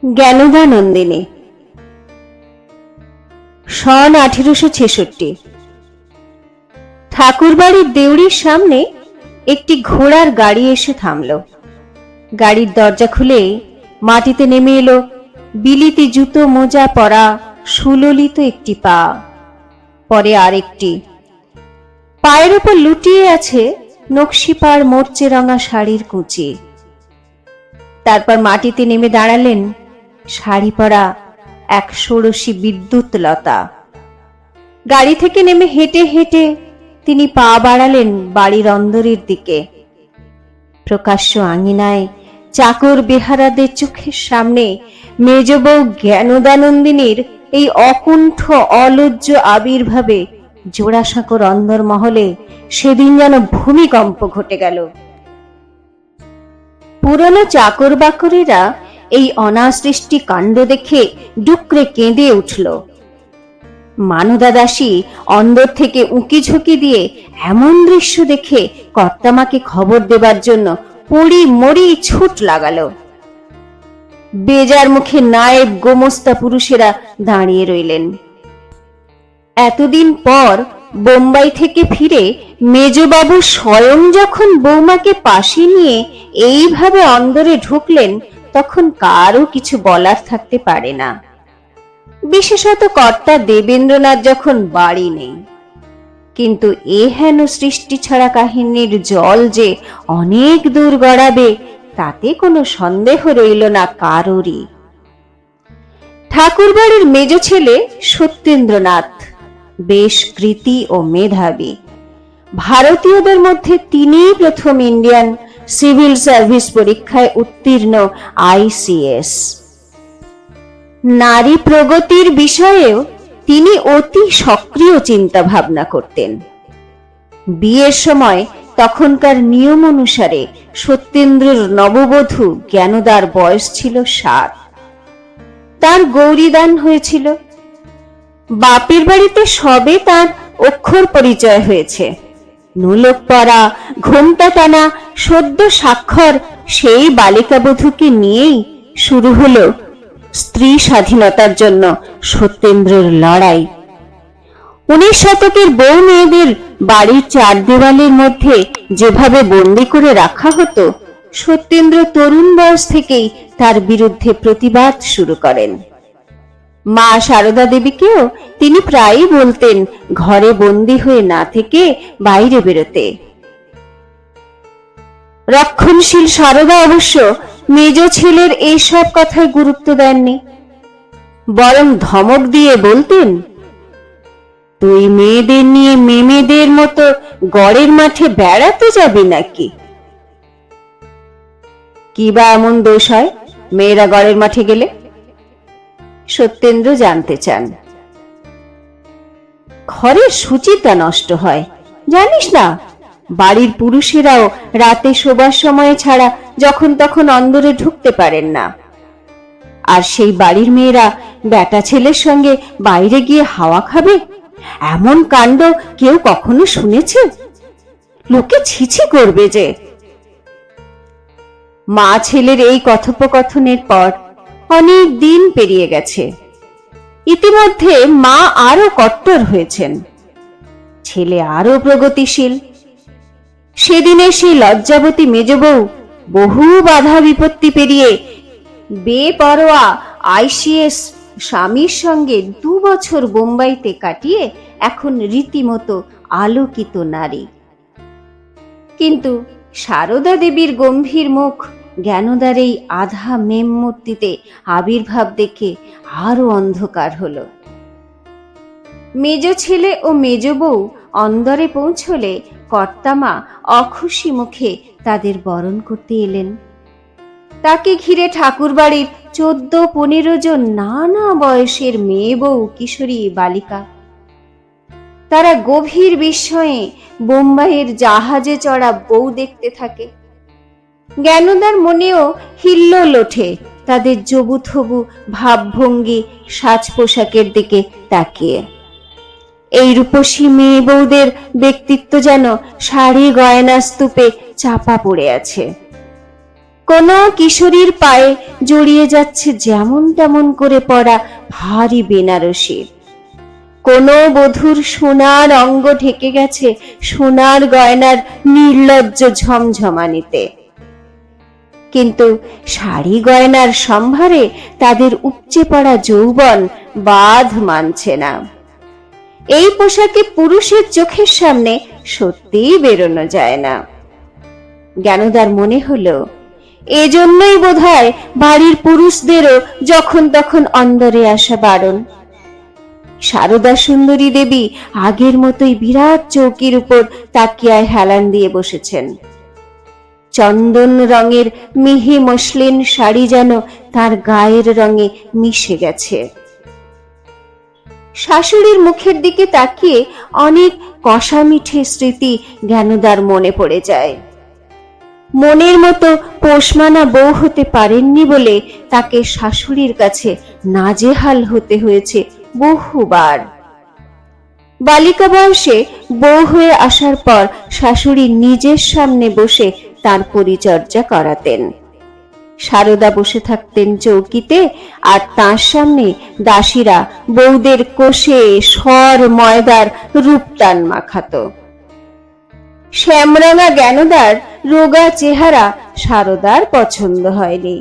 জ্ঞানদানন্দিনী। সন 1866। ঠাকুরবাড়ির দেউড়ির সামনে একটি ঘোড়ার গাড়ি এসে থামল। গাড়ির দরজা খুলে মাটিতে নেমে এলো বিলিতি জুতো মোজা পরা সুললিত একটি পা, পরে আরেকটি। পায়ের উপর লুটিয়ে আছে নকশিপাড় মোর্চে রঙা শাড়ির কুঁচি। তারপর মাটিতে নেমে দাঁড়ালেন শাড়ি পরা এক ষোড়শী বিদ্যুৎ লতা। গাড়ি থেকে নেমে হেঁটে হেঁটে তিনি পা বাড়ালেন বাড়ির অন্দরের দিকে। প্রকাশ্য আঙিনায় চাকর বেহারাদের চোখের সামনে মেজ বউ জ্ঞানদানন্দিনীর এই অকুণ্ঠ অলজ্জ আবির্ভাবে জোড়াসাঁকোর অন্দরমহলে সেদিন যেন ভূমিকম্প ঘটে গেল। পুরনো চাকর বাকরেরা এই অনাসৃষ্টি কাণ্ড দেখে ডুকরে কেঁদে উঠল। মানদা দাসী অন্দর থেকে উঁকি ঝুঁকি দিয়ে এমন দৃশ্য দেখে কর্তামাকে খবর দেবার জন্য পড়ি মরি ছুট লাগালো। বেজার মুখে নায়েব গোমস্তা পুরুষেরা দাঁড়িয়ে রইলেন। এতদিন পর বোম্বাই থেকে ফিরে মেজবাবু স্বয়ং যখন বৌমাকে পাশে নিয়ে এইভাবে অন্দরে ঢুকলেন, তখন কারও কিছু বলার থাকতে পারে না, বিশেষত কর্তা দেবেন্দ্রনাথ যখন বাড়ি নেই। কিন্তু এ হেন সৃষ্টি ছাড়া কাহিনীর জল যে অনেক দূর গড়াবে তাতে কোনো সন্দেহ রইল না কারোরই। ঠাকুরবাড়ির মেজ ছেলে সত্যেন্দ্রনাথ বেশ কৃতী ও মেধাবী। ভারতীয়দের মধ্যে তিনিই প্রথম ইন্ডিয়ান সিভিল সার্ভিস পরীক্ষায় উত্তীর্ণ ICS। নারী প্রগতির বিষয়েও তিনি অতি সক্রিয় চিন্তা ভাবনা করতেন। বিয়ের সময় তখনকার নিয়ম অনুসারে সত্যেন্দ্রের নববধূ জ্ঞানদার বয়স ছিল 7। তার গৌরীদান হয়েছিল। বাপের বাড়িতে সবে তার অক্ষর পরিচয় হয়েছে। নোলক পরা, ঘোমটা টানা, সদ্য স্বাক্ষর সেই বালিকা বধূকে নিয়েই শুরু হলো স্ত্রী স্বাধীনতার জন্য সত্যেন্দ্রের লড়াই। 19 শতকের বউ মেয়েদের বাড়ির 4 দেওয়ালের মধ্যে যেভাবে বন্দি করে রাখা হতো, সত্যেন্দ্র তরুণ বয়স থেকেই তার বিরুদ্ধে প্রতিবাদ শুরু করেন। মা সারদা দেবীকেও তিনি প্রায়ই বলতেন ঘরে বন্দি হয়ে না থেকে বাইরে বেরোতে। রক্ষণশীল সারদা অবশ্য মেজ ছেলের এইসব কথায় গুরুত্ব দেননি, বরং ধমক দিয়ে বলতেন, তুই মেয়েদের নিয়ে মেমেদের মতো গড়ের মাঠে বেড়াতে যাবি নাকি? কি বা এমন দোষ হয় মেয়েরা গড়ের মাঠে গেলে? সত্যেন্দ্র জানতে চান। ঘরের শুচিতা নষ্ট হয়, জানিস না? বাড়ির পুরুষেরাও রাতে শোবার সময় ছাড়া যখন তখন অন্দরে ঢুকতে পারেন না। আর সেই বাড়ির মেয়েরা বেটা ছেলের সঙ্গে বাইরে গিয়ে হাওয়া খাবে, এমন কাণ্ড কেউ কখনো শুনেছে? লোকে ছিছি করবে যে। মা ছেলের এই কথোপকথনের পর অনেক দিন পেরিয়ে গেছে। ইতিমধ্যে মা আরো কট্টর হয়েছেন, ছেলে আরো প্রগতিশীল। সেদিনে সেই লজ্জাবতী মেজ বউ বহু বাধা বিপত্তি পেরিয়ে বেপরোয়া ICS স্বামীর সঙ্গে 2 বছর বোম্বাইতে কাটিয়ে এখন রীতিমতো আলোকিত নারী। কিন্তু সারদা দেবীর গম্ভীর মুখ জ্ঞানদার এই আধা মেম মূর্তিতে আবির্ভাব দেখে আরো অন্ধকার হলো। মেজ ছেলে ও মেজ বউ অন্দরে পৌঁছলে কর্তামা অখুশি মুখে তাদের বরণ করতে এলেন। তাকে ঘিরে ঠাকুরবাড়ির 14-15 জন নানা বয়সের মেয়ে বউ, কিশোরী, বালিকা। তারা গভীর বিস্ময়ে বোম্বাইয়ের জাহাজে চড়া বউ দেখতে থাকে। জ্ঞানদার মনেও হিল্লোল ওঠে তাদের জবুথবু ভাবভঙ্গি, সাজ পোশাকের দিকে তাকিয়ে। এই রূপসী মেয়ে বউদের ব্যক্তিত্ব যেন শাড়ি গয়না স্তূপে চাপা পড়ে আছে। কোনো কিশোরীর পায়ে জড়িয়ে যাচ্ছে যেমন তেমন করে পড়া ভারী বেনারসি, কোনো বধূর সোনার অঙ্গ ঢেকে গেছে সোনার গয়নার নির্লজ্জ ঝমঝমানিতে। কিন্তু শাড়ি গয়নার সম্ভারে তাদের উপচে পড়া যৌবন বাঁধ মানছে না। এই পোশাকে পুরুষের চোখের সামনে সত্যিই বেরোনো যায় না। জ্ঞানদার মনে হলো এজন্যই বোধহয় বাড়ির পুরুষদেরও যখন তখন অন্দরে আসা বারণ। সারদা সুন্দরী দেবী আগের মতোই বিরাট চৌকির উপর তাকিয়ায় হেলান দিয়ে বসেছেন। চন্দন রঙের মিহি মসলিন শাড়ি যেন তার গায়ের রঙে মিশে গেছে। শাশুড়ির মুখের দিকে তাকিয়ে অনেক কষা মিঠে স্মৃতি জ্ঞানদার মনে পড়ে যায়। মনের মতো পোষমানা বউ হতে পারেননি বলে তাকে শাশুড়ির কাছে নাজেহাল হতে হয়েছে বহুবার। বালিকা বয়সে বউ হয়ে আসার পর শাশুড়ি নিজের সামনে বসে তার পরিচর্যা করাতেন। সারদা বসে থাকতেন চৌকিতে, আর তার সামনে দাসীরা বউদের কোষে সর ময়দার রূপটান মাখাতো। শ্যামরাঙা জ্ঞানদার রোগা চেহারা সারদার পছন্দ হয়নি,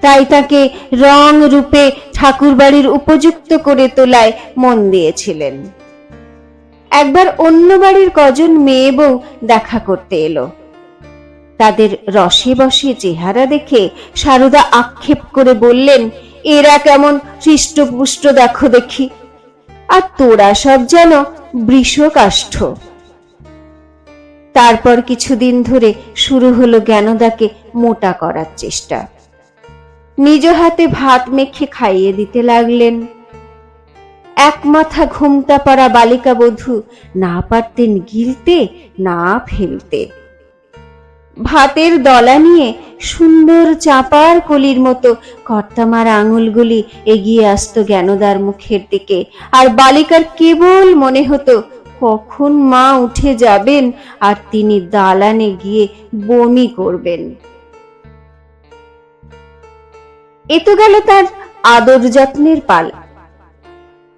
তাই তাকে রং রূপে ঠাকুরবাড়ির উপযুক্ত করে তোলায় মন দিয়েছিলেন। একবার অন্য বাড়ির কজন মেয়ে বউ দেখা করতে এলো। তাদের রসে বসে চেহারা দেখে সারদা আক্ষেপ করে বললেন, এরা কেমন হৃষ্টপুষ্ট দেখো দেখি, আর তোরা সব যেন বৃষকাষ্ঠ। তারপর কিছুদিন ধরে শুরু হলো জ্ঞানদাকে মোটা করার চেষ্টা। নিজ হাতে ভাত মেখে খাইয়ে দিতে লাগলেন। এক মাথা ঘুমটা পড়া বালিকা বধূ না পারতেন গিলতে না ফেলতে। ভাতের দলা নিয়ে সুন্দর চাপার কলির মতো কর্তামার আঙুলগুলি এগিয়ে আসতো জ্ঞানদার মুখের দিকে, আর বালিকার কেবল মনে হতো কখন মা উঠে যাবেন আর তিনি দালানে গিয়ে বমি করবেন। এ তো গেল তার আদর যত্নের পালা।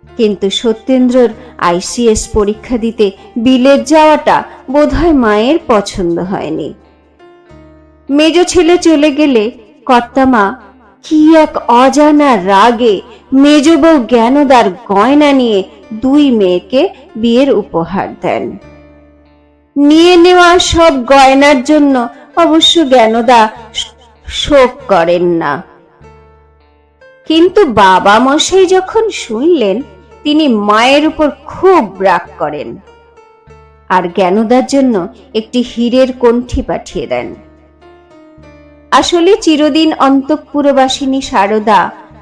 কিন্তু সত্যেন্দ্রর আইসিএস পরীক্ষা দিতে বিলেত যাওয়াটা বোধহয় মায়ের পছন্দ হয়নি। মেজ ছেলে চলে গেলে কর্তামা কি এক অজানা রাগে মেজ বউ জ্ঞানদার গয়না নিয়ে দুই মেয়েকে বিয়ের উপহার দেন। নিয়ে নেওয়া সব গয়নার জন্য অবশ্য জ্ঞানদা শোক করেন না, কিন্তু বাবা মশাই যখন শুনলেন তিনি মায়ের উপর খুব রাগ করেন, আর জ্ঞানদার জন্য একটি হীরের কণ্ঠি পাঠিয়ে দেন। আসলে চিরদিন অন্তঃপুরবাসিনী সারদা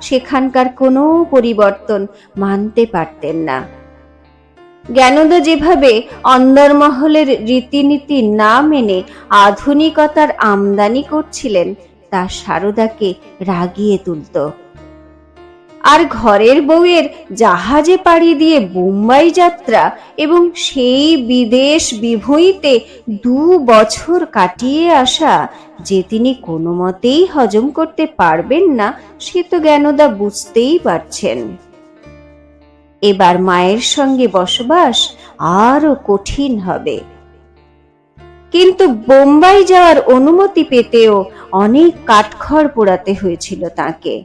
সেখানকার কোনো পরিবর্তন মানতে পারতেন না। জ্ঞানদা যেভাবে অন্দরমহলের রীতিনীতি না মেনে আধুনিকতার আমদানি করছিলেন তা সারদাকে রাগিয়ে তুলত। আর ঘরের বউয়ের জাহাজে পাড়ি দিয়ে বোম্বাই যাত্রা এবং সেই বিদেশ বিভূঁইতে 2 বছর কাটিয়ে আসা যে তিনি কোনো মতেই হজম করতে পারবেন না, সে তো জ্ঞানদা বুঝতেই পারছেন। এবার মায়ের সঙ্গে বসবাস আরো কঠিন হবে। কিন্তু বোম্বাই যাওয়ার অনুমতি পেতেও অনেক কাঠখড় পোড়াতে হয়েছিল তাকে।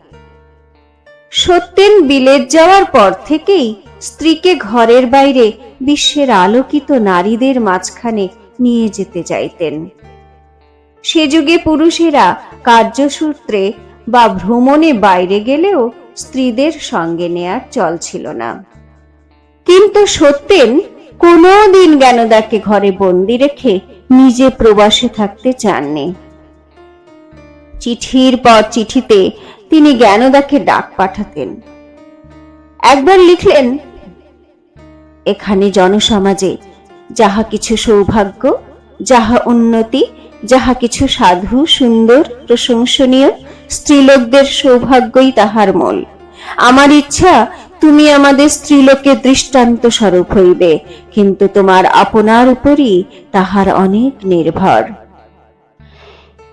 সত্যেন বিলেত যাওয়ার পর থেকেই স্ত্রীকে ঘরের বাইরে বিশ্বের আলোকিত নারীদের মাঝখানে নিয়ে যেতে চাইতেন। সে যুগে পুরুষেরা কার্যসূত্রে বা ভ্রমণে বাইরে গেলেও স্ত্রীদের সঙ্গে নেয়ার চল ছিল না। কিন্তু সত্যেন কোনোদিন জ্ঞানদাকে ঘরে বন্দি রেখে নিজে প্রবাসে থাকতে চাননি। চিঠির পর চিঠিতে তিনি জ্ঞানদাকে ডাক পাঠাতেন। একবার লিখলেন, এখানে জনসমাজে যাহা কিছু সৌভাগ্য, যাহা উন্নতি, যাহা কিছু সাধু সুন্দর প্রশংসনীয়, স্ত্রীলোকদের সৌভাগ্যই তাহার মূল। আমার ইচ্ছা তুমি আমাদের স্ত্রীলোকের দৃষ্টান্ত স্বরূপ হইবে, কিন্তু তোমার আপনার উপরই তাহার অনেক নির্ভর।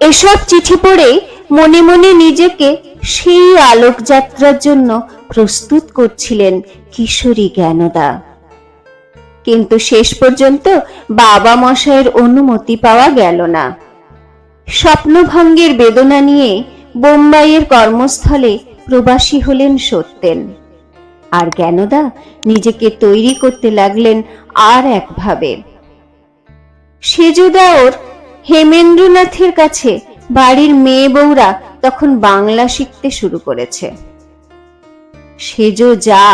এসব চিঠি পড়ে মনে মনে নিজেকে সেই আলোকযাত্রার জন্য প্রস্তুত করছিলেন কিশোরী জ্ঞানদা। কিন্তু শেষ পর্যন্ত বাবা মশাইয়ের অনুমতি পাওয়া গেল না। স্বপ্নভঙ্গের বেদনা নিয়ে বোম্বাইয়ের কর্মস্থলে প্রবাসী হলেন সত্যেন, আর জ্ঞানদা নিজেকে তৈরি করতে লাগলেন আর একভাবে। সেজুদা ওর হেমেন্দ্রনাথের কাছে বাড়ির মেয়ে বউরা তখন বাংলা শিখতে শুরু করেছে। সেজো যা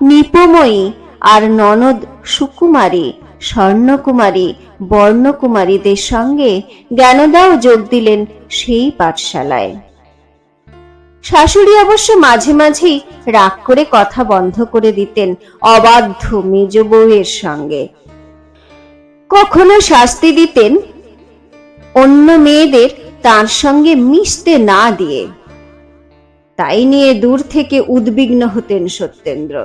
নিপময়ী আর ননদ সুকুমারী, স্বর্ণকুমারী, বর্ণকুমারীদের সঙ্গে জ্ঞানদাও যোগ দিলেন সেই পাঠশালায়। শাশুড়ি অবশ্য মাঝে মাঝেই রাগ করে কথা বন্ধ করে দিতেন অবাধ্য মেজ বউয়ের সঙ্গে। কখনো শাস্তি দিতেন অন্য মেয়েদের তার সঙ্গে মিশতে না দিয়ে। তাই নিয়ে দূর থেকে উদ্বিগ্ন হতেন সত্যেন্দ্র।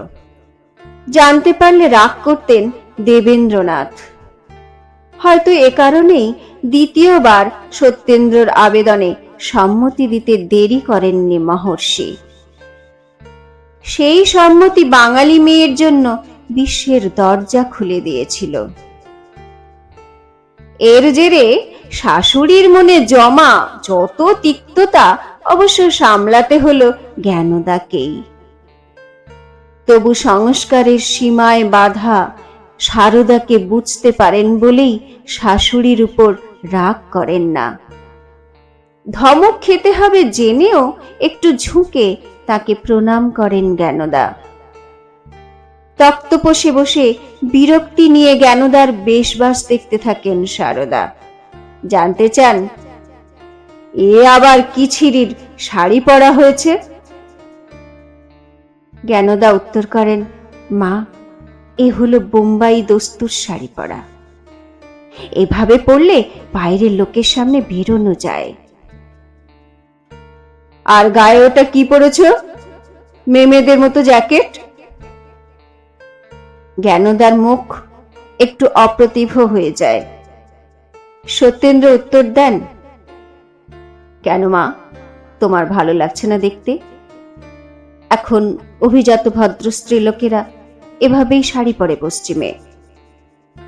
জানতে পারলে রাগ করতেন দেবেন্দ্রনাথ। হয়তো এ কারণেই দ্বিতীয়বার সত্যেন্দ্রর আবেদনে সম্মতি দিতে দেরি করেননি মহর্ষি। সেই সম্মতি বাঙালি মেয়ের জন্য বিশ্বের দরজা খুলে দিয়েছিল। এর জেরে শাশুড়ির মনে জমা যত তিক্ততা অবশ্য সামলাতে হলো জ্ঞানদাকেই। তবু সংস্কারের সীমায় বাধা সারদাকে বুঝতে পারেন বলেই শাশুড়ির উপর রাগ করেন না। ধমক খেতে হবে জেনেও একটু ঝুঁকে তাকে প্রণাম করেন জ্ঞানদা। তক্তপোষে বসে বিরক্তি নিয়ে জ্ঞানদার বেশবাস দেখতে থাকেন সারদা। জানতে চান, এ আবার কি ছিরির শাড়ি পরা হয়েছে? জ্ঞানদা উত্তর করেন, মা, এ হলো বোম্বাই দস্তুর শাড়ি পরা। এভাবে পরলে বাইরের লোকের সামনে বেরোনো যায়। আর গায়ে ওটা কি পরেছ? মেমেদের মতো জ্যাকেট? জ্ঞানদার মুখ একটু অপ্রতিভ হয়ে যায়। সত্যেন্দ্র উত্তর দেন, কেন মা, তোমার ভালো লাগছে না দেখতে? এখন অভিজাত ভদ্র স্ত্রীলোকেরা এভাবেই শাড়ি পরে পশ্চিমে।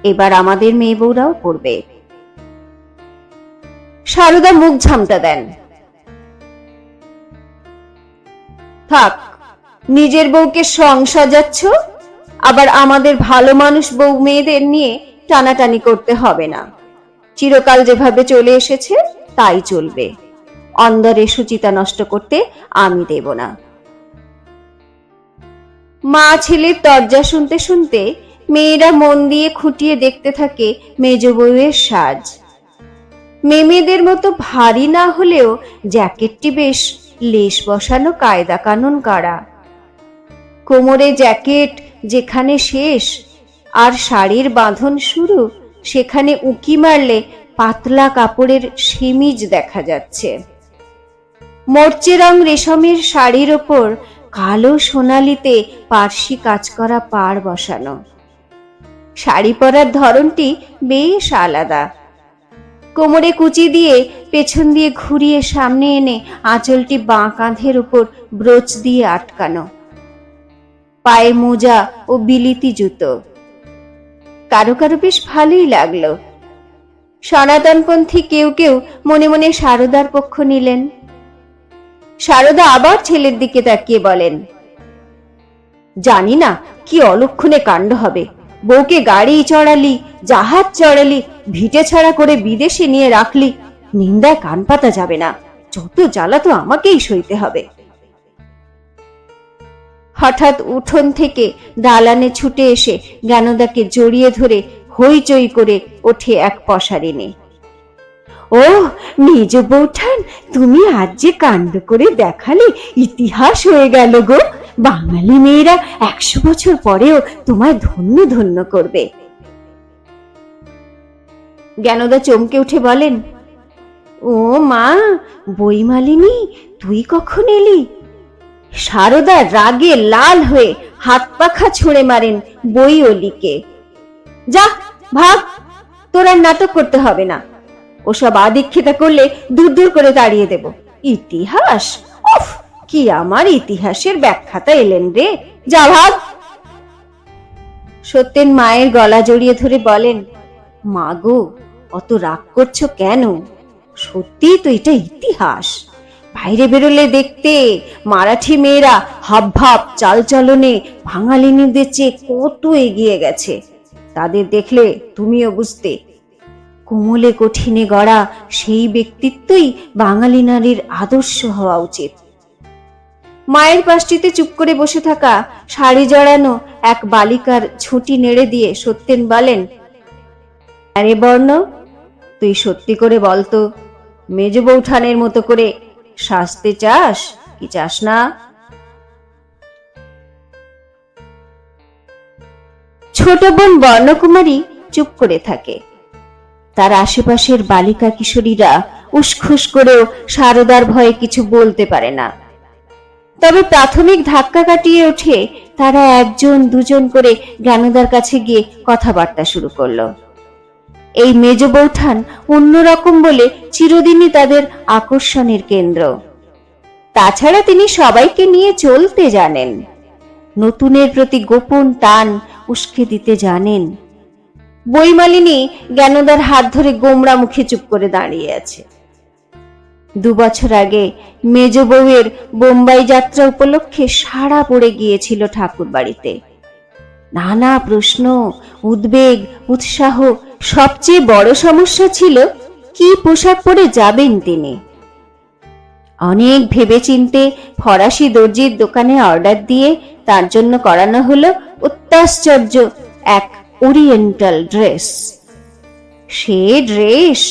এবার আমাদের মেয়ে বউরাও পরবে। সারদা মুখ ঝামটা দেন, থাক, নিজের বউকে সং সাজাচ্ছ, আবার আমাদের ভালো মানুষ বউ মেয়েদের নিয়ে টানাটানি করতে হবে না। চিরকাল যেভাবে চলে এসেছে তাই চলবে। অন্দরে সুচিতা নষ্ট করতে আমি দেব না। মা ছেলের তর্জা শুনতে শুনতে মেয়েরা মন দিয়ে খুঁটিয়ে দেখতে থাকে মেজ বউয়ের সাজ। মেমেদের মতো ভারী না হলেও জ্যাকেটটি বেশ লেশ বসানো, কায়দা কানুন করা। কোমরে জ্যাকেট যেখানে শেষ আর শাড়ির বাঁধন শুরু, সেখানে উঁকি মারলে পাতলা কাপড়ের সেমিজ দেখা যাচ্ছে। মরচে রং রেশমের শাড়ির ওপর কালো সোনালিতে পার্সি কাজ করা পাড় বসানো। শাড়ি পরার ধরনটি বেশ আলাদা। কোমরে কুচি দিয়ে পেছন দিয়ে ঘুরিয়ে সামনে এনে আঁচলটি বাঁ কাঁধের উপর ব্রোচ দিয়ে আটকানো। পায়ে মোজা ও বিলিতি জুতো। কারো কারো বেশ ভালোই লাগলো। সনাতনপন্থী কেউ কেউ মনে মনে সারদার পক্ষ নিলেন। সারদা আবার ছেলের দিকে তাকিয়ে বলেন, জানি না কি অলক্ষণে কাণ্ড হবে। বউকে গাড়ি চড়ালি, জাহাজ চড়ালি, ভিটে ছাড়া করে বিদেশে নিয়ে রাখলি, নিন্দায় কান পাতা যাবে না। যত জ্বালা তো আমাকেই সইতে হবে। হঠাৎ উঠোন থেকে দালানে ছুটে এসে জ্ঞানদাকে জড়িয়ে ধরে হইচই করে ওঠে এক পশারিনী। ও মেজ বৌঠান, তুমি আজ যে কাণ্ড করে দেখালে, ইতিহাস হয়ে গেল গো। বাঙালি মেয়েরা 100 বছর পরেও তোমায় ধন্য ধন্য করবে। জ্ঞানদা চমকে উঠে বলেন, ও মা, বইমালিনী, তুই কখন এলি? সারদা রাগে লাল হয়ে হাত পাখা ছুঁড়ে মারেন বই অলিকে। যা ভাগ, তোর আর নাটক করতে হবে না। ওসব আদিক্ষেতা করলে দূর দূর করে তাড়িয়ে দেব। ইতিহাস, উফ, কি আমার ইতিহাসের ব্যাখ্যাতা এলেন রে, যা ভাগ। সত্যেন মায়ের গলা জড়িয়ে ধরে বলেন, মা গো, অত রাগ করছো কেন? সত্যি তো এটা ইতিহাস। বাইরে বেরোলে দেখতে মারাঠি মেয়েরা হাবভাব চালচলনে বাঙালিনীদের চেয়ে কত এগিয়ে গেছে। তাদের দেখলে তুমিও বুঝতে। কোমলে কঠিনে গড়া সেই ব্যক্তিত্বই বাঙালি নারীর আদর্শ হওয়া উচিত। মায়ের পাশটিতে চুপ করে বসে থাকা শাড়ি জড়ানো এক বালিকার ঝুঁটি নেড়ে দিয়ে সত্যেন বলেন, আরে বর্ণ, তুই সত্যি করে বলতো, মেজ বৌঠানের মতো করে সাজতে চাস কি চাস না? ছোট বোন বর্ণকুমারী চুপ করে থাকে। তার আশেপাশের বালিকা কিশোরীরা উসখুস করেও সারদার ভয়ে কিছু বলতে পারে না। তবে প্রাথমিক ধাক্কা কাটিয়ে উঠে তারা একজন দুজন করে জ্ঞানদার কাছে গিয়ে কথাবার্তা শুরু করলো। এই মেজ বৌঠান অন্যরকম বলে চিরদিনই তাদের আকর্ষণের কেন্দ্র। তাছাড়া তিনি সবাইকে নিয়ে চলতে জানেন, নতুনের প্রতি গোপন টান উস্কে দিতে জানেন। বইমালিনী জ্ঞানদার হাত ধরে গোমড়া মুখে চুপ করে দাঁড়িয়ে আছে। 2 বছর আগে মেজ বউয়ের বোম্বাই যাত্রা উপলক্ষে সাড়া পড়ে গিয়েছিল ঠাকুর বাড়িতে। নানা প্রশ্ন, উদ্বেগ, উৎসাহ, সবচেয়ে বড় সমস্যা ছিল কি পোশাক পরে যাবেন তিনি। অনেক ভেবেচিন্তে ফরাসি দর্জির দোকানে অর্ডার দিয়ে তার জন্য করানো হলো অত্যাশ্চর্য এক ওরিয়েন্টাল ড্রেস। সে ড্রেস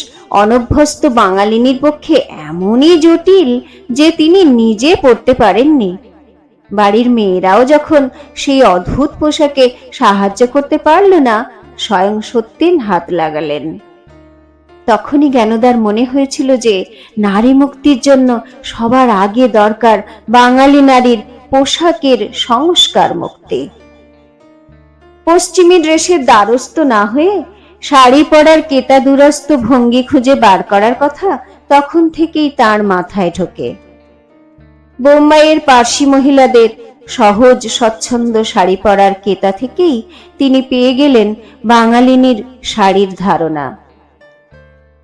অনভ্যস্ত বাঙালিনীর পক্ষে এমনই জটিল যে তিনি নিজে পরতে পারেননি। বাড়ির মেয়েরাও যখন সেই অদ্ভুত পোশাকে সাহায্য করতে পারল না, স্বয়ং সত্যেন হাত লাগালেন। তখনই জ্ঞানদার মনে হয়েছিল যে নারী মুক্তির জন্য সবার আগে দরকার বাঙালি নারীর পোশাকের সংস্কার মুক্তি। পশ্চিমী ড্রেসের দ্বারস্থ না হয়ে শাড়ি পরার কেতা দুরস্ত ভঙ্গি খুঁজে বার করার কথা তখন থেকেই তার মাথায় ঢোকে। বোম্বাইয়ের পার্সি মহিলাদের সহজ স্বচ্ছন্দ শাড়ি পরার কেতা থেকেই তিনি পেয়ে গেলেন বাঙালিনীর শাড়ির ধারণা।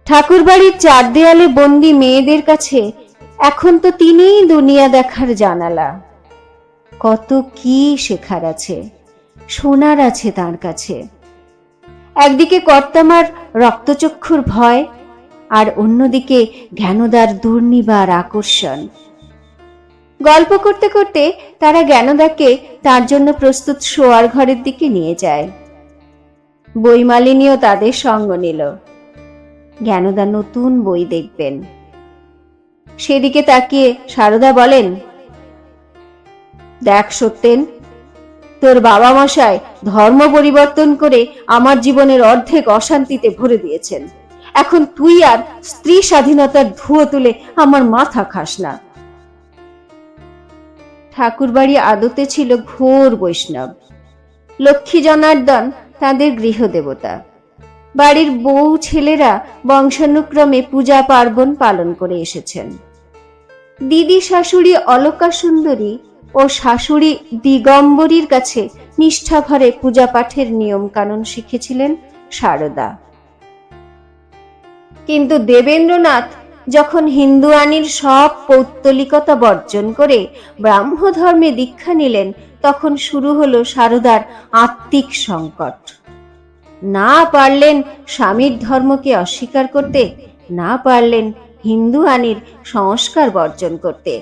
ঠাকুরবাড়ির 4 দেয়ালে বন্দি মেয়েদের কাছে এখন তো তিনিই দুনিয়া দেখার জানালা। কত কি শেখার আছে, শোনার আছে তার কাছে। একদিকে কর্তামার রক্তচক্ষুর ভয়, আর অন্যদিকে জ্ঞানদার দুর্নিবার আকর্ষণ। গল্প করতে করতে তারা জ্ঞানদাকে তার জন্য প্রস্তুত শোয়ার ঘরের দিকে নিয়ে যায়। বইমালিনীও তাদের সঙ্গ নিল। জ্ঞানদা নতুন বই দেখবেন। সেদিকে তাকিয়ে সারদা বলেন, দেখ সত্যেন, তোর বাবা মশাই ধর্ম পরিবর্তন করে আমার জীবনের অর্ধেক অশান্তিতে ভরে দিয়েছেন। এখন তুই আর স্ত্রী স্বাধীনতার ধুয়ো তুলে আমার মাথা খাস না। ঠাকুরবাড়ি আদতে ছিল ঘোর বৈষ্ণব। লক্ষ্মী জনার্দন তাদের গৃহদেবতা। বাড়ির বউ ছেলেরা বংশানুক্রমে পূজা পার্বণ পালন করে এসেছেন। দিদি শাশুড়ি অলকা সুন্দরী ও শাশুড়ি দিগম্বরীর কাছে নিষ্ঠাভরে পূজা পাঠের নিয়ম কানুন শিখেছিলেন সারদা। কিন্তু দেবেন্দ্রনাথ যখন হিন্দুয়ানির সব পৌত্তলিকতা বর্জন করে ব্রাহ্ম ধর্মে দীক্ষা নিলেন, তখন শুরু হলো সারদার আত্মিক সংকট। না পারলেন স্বামীর ধর্মকে অস্বীকার করতে, না পারলেন হিন্দুয়ানির সংস্কার বর্জন করতে।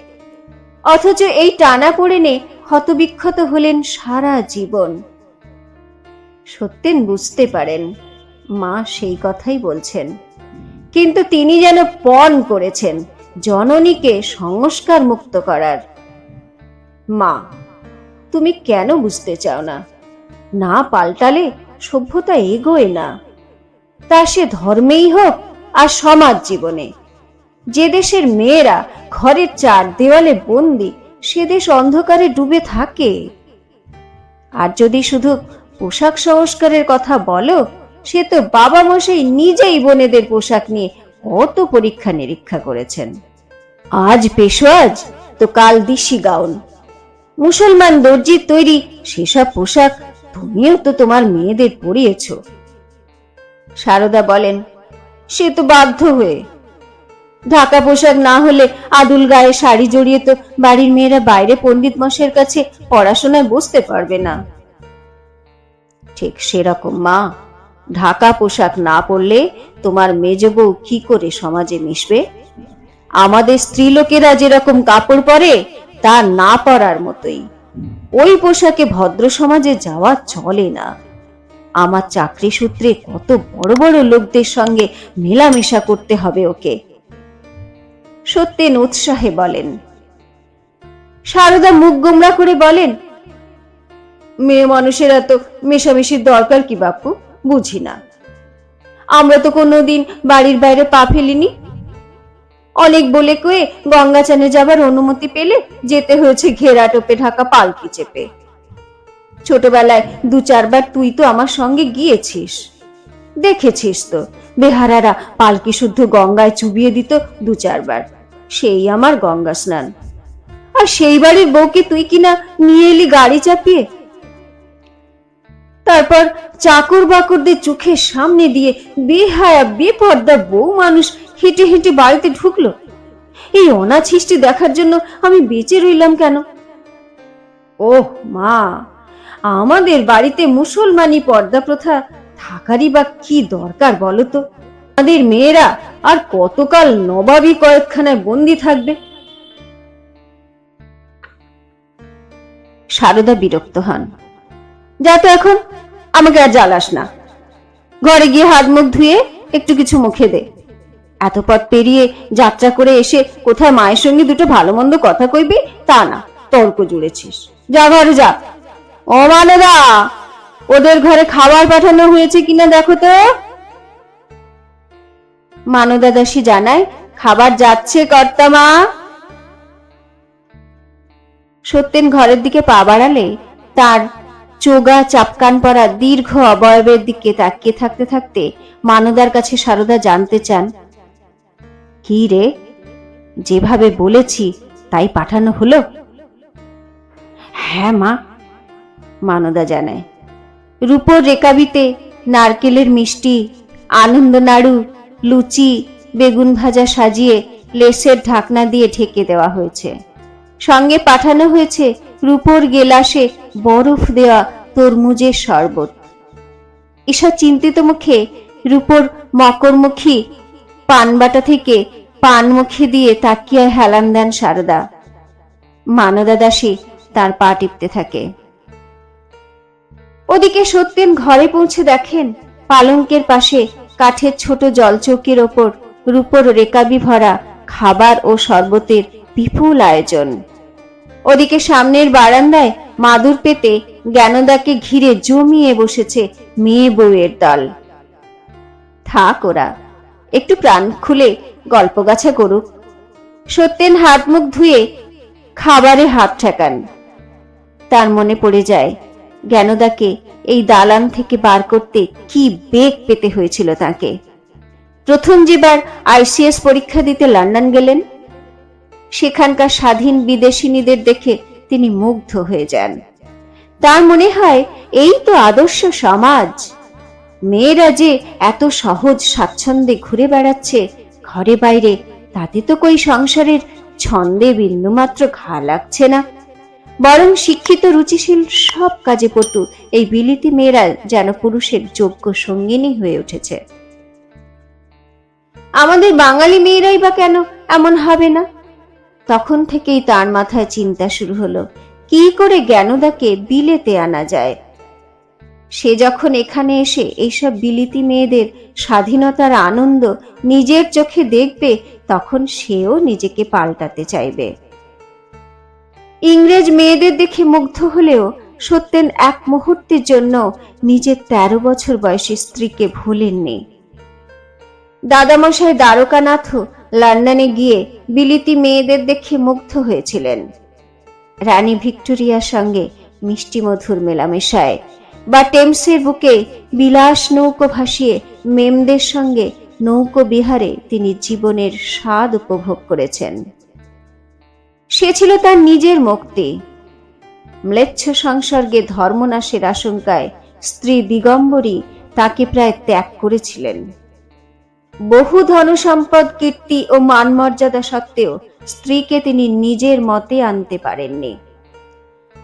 অথচ এই টানাপোড়েনে ক্ষতবিক্ষত হলেন সারা জীবন। সত্যেন বুঝতে পারেন মা সেই কথাই বলছেন, কিন্তু তিনি যেন পণ করেছেন জননীকে সংস্কার মুক্ত করার। মা, তুমি কেন বুঝতে চাও না? না পাল্টালে সভ্যতা এগোয় না, তা সে ধর্মেই হোক আর সমাজ জীবনে। যে দেশের মেয়েরা ঘরের 4 দেওয়ালে বন্দি, সে দেশ অন্ধকারে ডুবে থাকে। আর যদি শুধু পোশাক সংস্কারের কথা বলো, সে তো বাবা মশাই নিজেই বোনেদের পোশাক নিয়ে কত পরীক্ষা নিরীক্ষা করেছেন। আজ পেশোয়াজ তো কাল দিশি গাউন, মুসলমান দর্জির তৈরি সেসব পোশাক তুমিও তো তোমার মেয়েদের পরিয়েছ। সারদা বলেন, সে তো বাধ্য হয়ে। ঢাকা পোশাক না হলে আদুল গায়ে শাড়ি জড়িয়ে তো বাড়ির মেয়েরা বাইরে পণ্ডিত মশাইয়ের কাছে পড়াশোনায় বসতে পারবে না। ঠিক সেরকম মা, ঢাকা পোশাক না পরলে তোমার মেজ বউ কি করে সমাজে মিশবে? আমাদের স্ত্রীলোকেরা যেরকম কাপড় পরে তা না পরার মতোই। ওই পোশাকে ভদ্র সমাজে যাওয়া চলে না। আমার চাকরি সূত্রে কত বড় বড় লোকদের সঙ্গে মেলামেশা করতে হবে ওকে। সত্যেন উৎসাহে বলেন। সারদা মুখ গোমরা করে বলেন, মেয়ে মানুষের এত মেশামেশির দরকার কি বাপু, বুঝি না। আমরা তো কোনোদিন বাড়ির বাইরে পা ফেলিনি। অনেক বলে কয়ে গঙ্গা চানে যাবার অনুমতি পেলে যেতে হয়েছে ঘেরা টোপে ঢাকা পালকি চেপে। ছোটবেলায় 2-4 বার তুই তো আমার সঙ্গে গিয়েছিস, দেখেছিস তো বেহারারা পালকি শুদ্ধ গঙ্গায় চুবিয়ে দিত 2-4 বার, সেই আমার গঙ্গা স্নান। আর সেই বাড়ির বউকে তুই কিনা নিয়ে এলি গাড়ি চাপিয়ে। তারপর চাকর বাকরদের চোখের সামনে দিয়ে বেহায়া বেপর্দা বউ মানুষ হেঁটে হেঁটে বাড়িতে ঢুকলো। এই অনাছিষ্টি দেখার জন্য আমি বেঁচে রইলাম কেন? ওহ মা, আমাদের বাড়িতে মুসলমানি পর্দা প্রথা থাকারই বা কি দরকার বলতো? আমাদের মেয়েরা আর কতকাল নবাবী কয়েকখানায় বন্দি থাকবে? সারদা বিরক্ত হন। যা তো এখন, আমাকে আর জ্বালাস না। ঘরে গিয়ে হাত মুখ ধুয়ে একটু কিছু মুখে দে। এত পথ পেরিয়ে যাত্রা করে এসে কোথায় মায়ের সঙ্গে দুটো ভালো মন্দ কথা কইবি তা না, তর্ক জুড়েছিস। যা ঘরে যা। ও মানদা, ওদের ঘরে খাবার পাঠানো হয়েছে কিনা দেখো তো। মানদা দাসী জানায়, খাবার যাচ্ছে কর্তামা। সত্যেন ঘরের দিকে পা বাড়ালে তার চোগা চাপকান পরা দীর্ঘ অবয়বের দিকে তাকিয়ে থাকতে থাকতে মানদার কাছে সারদা জানতে চান, কি রে, যেভাবে বলেছি তাই পাঠানো হলো? হ্যাঁ মা, মানদা জানায়। রূপোর রেকাবিতে নারকেলের মিষ্টি, আনন্দ নাড়ু, লুচি, বেগুন ভাজা সাজিয়ে লেসের ঢাকনা দিয়ে ঢেকে দেওয়া হয়েছে। সঙ্গে পাঠানো হয়েছে রূপোর গেলাসে বরফ দেওয়া তরমুজের শরবত। ঈশা চিন্তিত মুখে রূপোর মকরমুখী পানবাটা থেকে পান মুখে দিয়ে তাকিয়ে হেলান দেন সারদা। মানদা দাসী তার পা টিপতে থাকে। ওদিকে সত্যেন ঘরে পৌঁছে দেখেন পালঙ্কের পাশে কাঠের ছোট জলচৌকির ওপর রূপোর রেকাবি ভরা খাবার ও শরবতের বিপুল আয়োজন। ওদিকে সামনের বারান্দায় মাদুর পেতে জ্ঞানদাকে ঘিরে জমিয়ে বসেছে মেয়ে বউয়ের দল। থাক, ওরা একটু প্রাণ খুলে গল্প গাছা করুক। সত্যেন হাত মুখ ধুয়ে খাবারে হাত ঠেকান। তার মনে পড়ে যায় জ্ঞানদাকে এই দালান থেকে বার করতে কি বেগ পেতে হয়েছিল তাকে। প্রথম যেবার আইসিএস পরীক্ষা দিতে লন্ডন গেলেন, সেখানকার স্বাধীন বিদেশিনীদের দেখে তিনি মুগ্ধ হয়ে যান। তার মনে হয় এই তো আদর্শ সমাজ। মেয়েরা যে এত সহজ স্বাচ্ছন্দ্যে ঘুরে বেড়াচ্ছে ঘরে বাইরে, তাতে তো কই সংসারের ছন্দে বিন্দুমাত্র ঘা লাগছে না। বরং শিক্ষিত রুচিশীল সব কাজে পটু এই বিলিতি মেয়েরা যেন পুরুষের যোগ্য সঙ্গিনী হয়ে উঠেছে। আমাদের বাঙালি মেয়েরাই বা কেন এমন হবে না? তখন থেকেই তার মাথায় চিন্তা শুরু হলো, কি করে জ্ঞানদাকে বিলেতে আনা যায়। সে যখন এখানে এসে এইসব বিলিতি মেয়েদের স্বাধীনতার আনন্দ নিজের চোখে দেখবে, তখন সেও নিজেকে পাল্টাতে চাইবে। ইংরেজ মেয়েদের দেখে মুগ্ধ হলেও সত্যেন এক মুহূর্তের জন্য নিজের 13 বছর বয়সী স্ত্রীকে ভুলেননি। দাদামশাই দ্বারকানাথ লন্ডনে গিয়ে বিলিতি মেয়েদের দেখে মুগ্ধ হয়েছিলেন। রানী ভিক্টোরিয়ার সঙ্গে মিষ্টি মধুর মেলামেশায় বা টেমসের বুকে বিলাস নৌকো ভাসিয়ে মেমদের সঙ্গে নৌকো বিহারে তিনি জীবনের স্বাদ উপভোগ করেছেন। সে ছিল তার নিজের মুক্তি। ম্লেচ্ছ সংসর্গে ধর্মনাশের আশঙ্কায় স্ত্রী দিগম্বরী তাকে প্রায় ত্যাগ করেছিলেন। বহু ধনসম্পদ, কীর্তি ও মানমর্যাদা সত্ত্বেও স্ত্রীকে তিনি নিজের মতে আনতে পারেননি।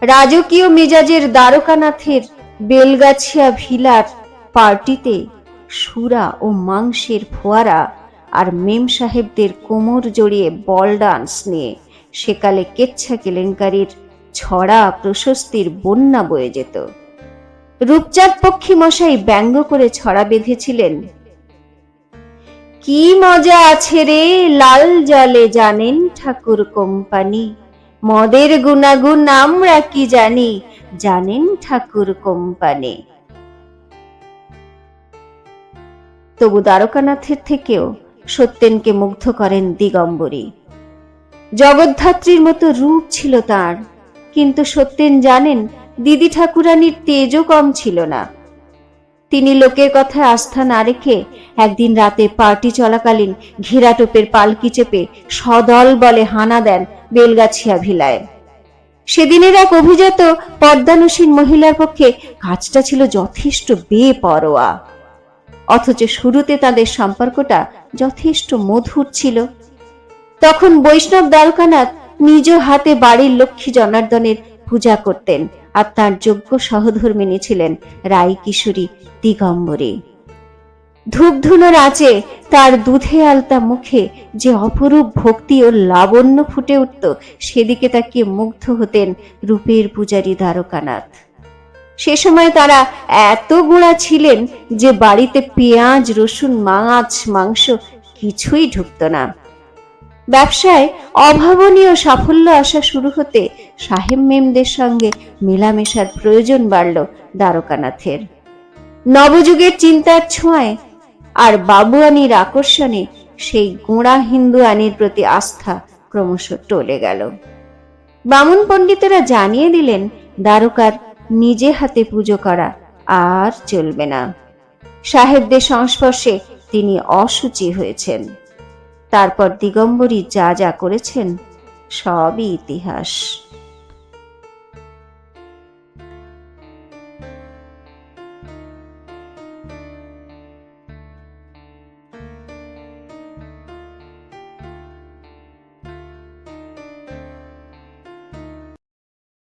রাজকীয় মেজাজের দ্বারকানাথের বেলগাছিয়া ভিলার পার্টিতে সুরা ও মাংসের ফোয়ারা আর মেম সাহেবদের কোমর জড়িয়ে বল ডান্স নিয়ে সেকালে কেচ্ছা কেলেঙ্কারির ছড়া প্রশস্তির বন্যা বয়ে যেত। রূপচাঁদ পক্ষী মশাই ব্যঙ্গ করে ছড়া বেঁধেছিলেন, কি মজা আছে রে লাল জলে জানেন ঠাকুর কোম্পানি, মদের গুণাগুণ আমরা কি জানি, জানেন ঠাকুর কোম্পানি। তবু দ্বারকানাথের থেকেও সত্যেনকে মুগ্ধ করেন দিগম্বরী। জগদ্ধাত্রীর মতো রূপ ছিল তার, কিন্তু সত্যেন জানেন দিদি ঠাকুরানীর তেজও কম ছিল না। তিনি লোকের কথায় আস্থা না রেখে একদিন রাতে পার্টি চলাকালীন ঘেরাটোপের পালকি চেপে সদল বলে হানা দেন বেলগাছিয়া ভিলায়। সেদিনের এক অভিজাত পদ্মানুসীন মহিলার পক্ষে কাজটা ছিল যথেষ্ট বেপরোয়া, অথচ শুরুতে তাদের সম্পর্কটা যথেষ্ট মধুর ছিল। তখন বৈষ্ণব দ্বারকানাথ নিজ হাতে বাড়ির লক্ষ্মী জনার্দনের পূজা করতেন, আর তার যোগ্য সহধর্মিণী ছিলেন রাই কিশোরী দিগম্বরী। ধূপধুনোর আঁচে তার দুধে আলতা মুখে যে অপরূপ ভক্তি ও লাবণ্য ফুটে উঠত, সেদিকে তাকিয়ে মুগ্ধ হতেন রূপের পূজারী দ্বারকানাথ। সে সময় তারা এত গোঁড়া ছিলেন যে বাড়িতে পেঁয়াজ, রসুন, মাছ, মাংস কিছুই ঢুকত না। ব্যবসায় অভাবনীয় সাফল্য আসা শুরু হতে সাহেব মেমদের সঙ্গে মেলামেশার প্রয়োজন বাড়ল দ্বারকানাথের। নবযুগের চিন্তার ছোঁয়ায় আর বাবুয়ানির আকর্ষণে সেই গোঁড়া হিন্দু আইনের প্রতি আস্থা ক্রমশ টলে গেল। বামুন পণ্ডিতেরা জানিয়ে দিলেন দ্বারকার নিজে হাতে পুজো করা আর চলবে না। সাহেবদের সংস্পর্শে তিনি অশুচি হয়েছেন। তারপর দিগম্বরী যা যা করেছেন সবই ইতিহাস।